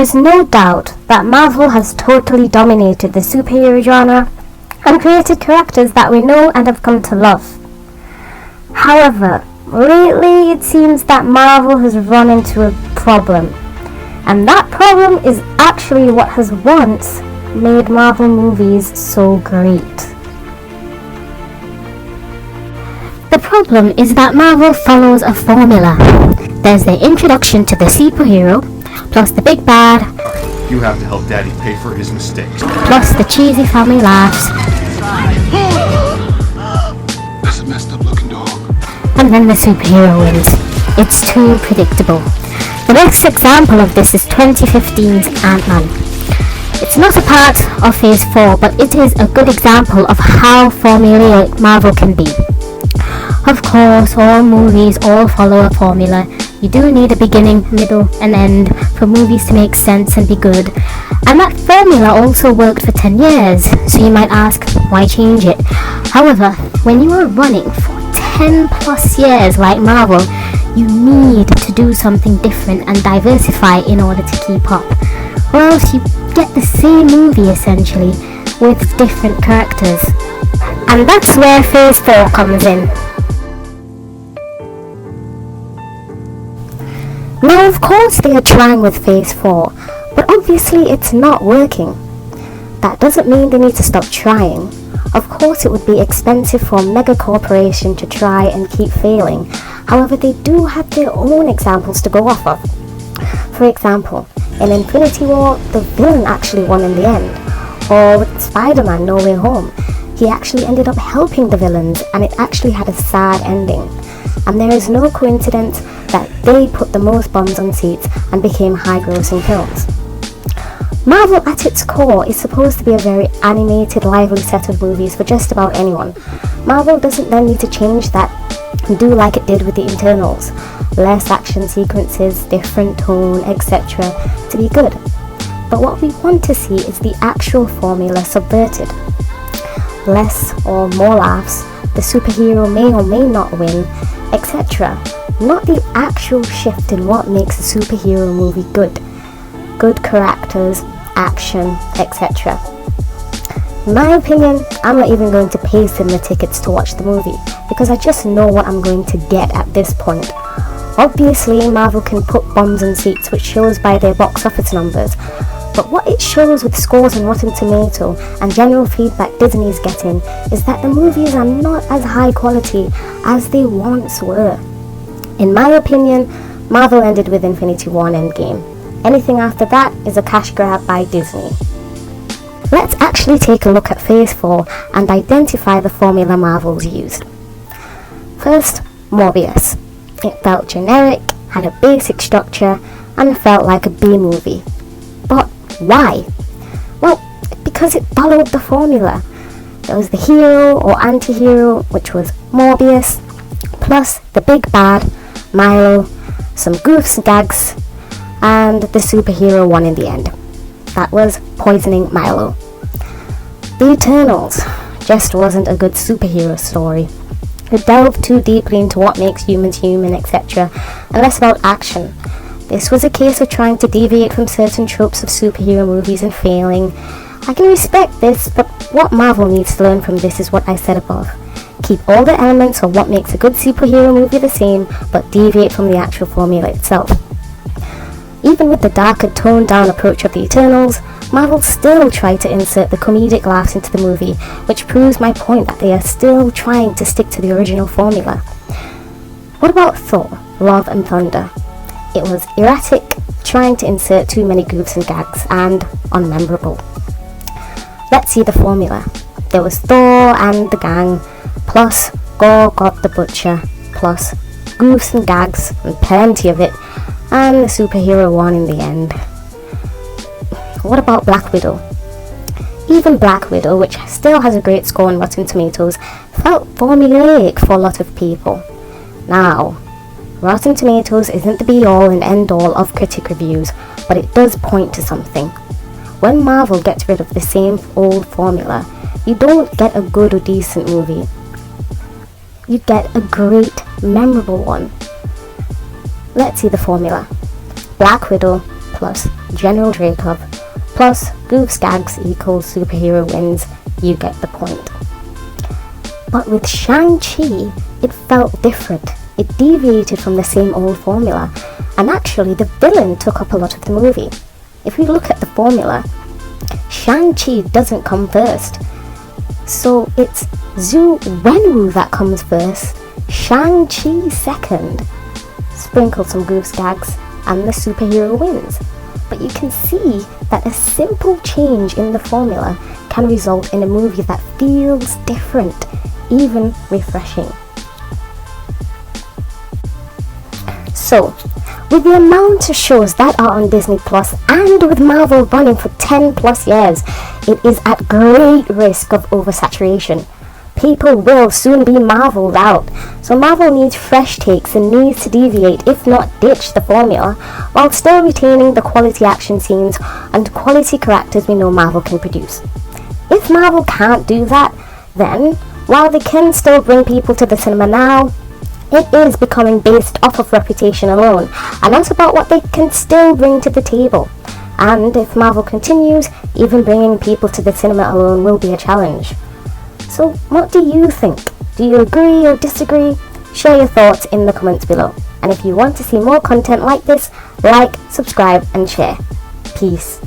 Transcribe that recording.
is no doubt that Marvel has totally dominated the superhero genre and created characters that we know and have come to love. However, lately it seems that Marvel has run into a problem, and that problem is actually what has once made Marvel movies so great. The problem is that Marvel follows a formula. There's the introduction to the superhero, plus the big bad, you have to help Daddy pay for his mistakes, plus the cheesy family laughs, that's a messed up looking dog, and then the superhero wins. It's too predictable. The next example of this is 2015's Ant-Man. It's not a part of Phase 4, but it is a good example of how formulaic Marvel can be. Of course, all movies all follow a formula. You do need a beginning, middle and end for movies to make sense and be good. And that formula also worked for 10 years, so you might ask, why change it? However, when you are running for 10 plus years like Marvel, you need to do something different and diversify in order to keep up. Or else you get the same movie essentially, with different characters. And that's where Phase 4 comes in. Now of course they are trying with Phase 4, but obviously it's not working. That doesn't mean they need to stop trying. Of course it would be expensive for a mega corporation to try and keep failing. However, they do have their own examples to go off of. For example, in Infinity War, the villain actually won in the end. Or with Spider-Man No Way Home, he actually ended up helping the villains and it actually had a sad ending. And there is no coincidence that they put the most bums on seats and became high-grossing films. Marvel at its core is supposed to be a very animated, lively set of movies for just about anyone. Marvel doesn't then need to change that and do like it did with the Eternals. Less action sequences, different tone, etc. to be good. But what we want to see is the actual formula subverted. Less or more laughs, the superhero may or may not win, etc. Not the actual shift in what makes a superhero movie good. Good characters, action, etc. In my opinion, I'm not even going to pay cinema tickets to watch the movie, because I just know what I'm going to get at this point. Obviously, Marvel can put bombs on seats, which shows by their box office numbers, but what it shows with scores on Rotten Tomato and general feedback Disney is getting is that the movies are not as high quality as they once were. In my opinion, Marvel ended with Infinity War and Endgame. Anything after that is a cash grab by Disney. Let's actually take a look at Phase 4 and identify the formula Marvel's used. First, Morbius. It felt generic, had a basic structure, and felt like a B-movie. But why? Well, because it followed the formula. There was the hero or anti-hero, which was Morbius, plus the big bad, Milo, some goofs and gags, and the superhero won in the end. That was poisoning Milo. The Eternals just wasn't a good superhero story. It delved too deeply into what makes humans human, etc., and less about action. This was a case of trying to deviate from certain tropes of superhero movies and failing. I can respect this, but what Marvel needs to learn from this is what I said above. Keep all the elements of what makes a good superhero movie the same, but deviate from the actual formula itself. Even with the darker, toned-down approach of the Eternals, Marvel still tried to insert the comedic laughs into the movie, which proves my point that they are still trying to stick to the original formula. What about Thor, Love and Thunder? It was erratic, trying to insert too many goofs and gags, and unmemorable. Let's see the formula. There was Thor and the gang, plus Gore God the Butcher, plus goofs and gags, and plenty of it, and the superhero won in the end. What about Black Widow? Even Black Widow, which still has a great score on Rotten Tomatoes, felt formulaic for a lot of people. Now, Rotten Tomatoes isn't the be-all and end-all of critic reviews, but it does point to something. When Marvel gets rid of the same old formula, you don't get a good or decent movie. You get a great, memorable one. Let's see the formula. Black Widow, plus General Dreykov plus Goofs Gags equals superhero wins. You get the point. But with Shang-Chi, it felt different. It deviated from the same old formula, and actually the villain took up a lot of the movie. If we look at the formula, Shang-Chi doesn't come first. So it's Zhu Wenwu that comes first, Shang-Chi second. Sprinkle some Goofs Gags and the superhero wins. But you can see that a simple change in the formula can result in a movie that feels different, even refreshing. So, with the amount of shows that are on Disney Plus and with Marvel running for 10 plus years, it is at great risk of oversaturation. People will soon be Marveled out, so Marvel needs fresh takes and needs to deviate, if not ditch, the formula, while still retaining the quality action scenes and quality characters we know Marvel can produce. If Marvel can't do that, then, while they can still bring people to the cinema now, it is becoming based off of reputation alone, and not about what they can still bring to the table. And if Marvel continues, even bringing people to the cinema alone will be a challenge. So what do you think? Do you agree or disagree? Share your thoughts in the comments below. And if you want to see more content like this, like, subscribe and share. Peace.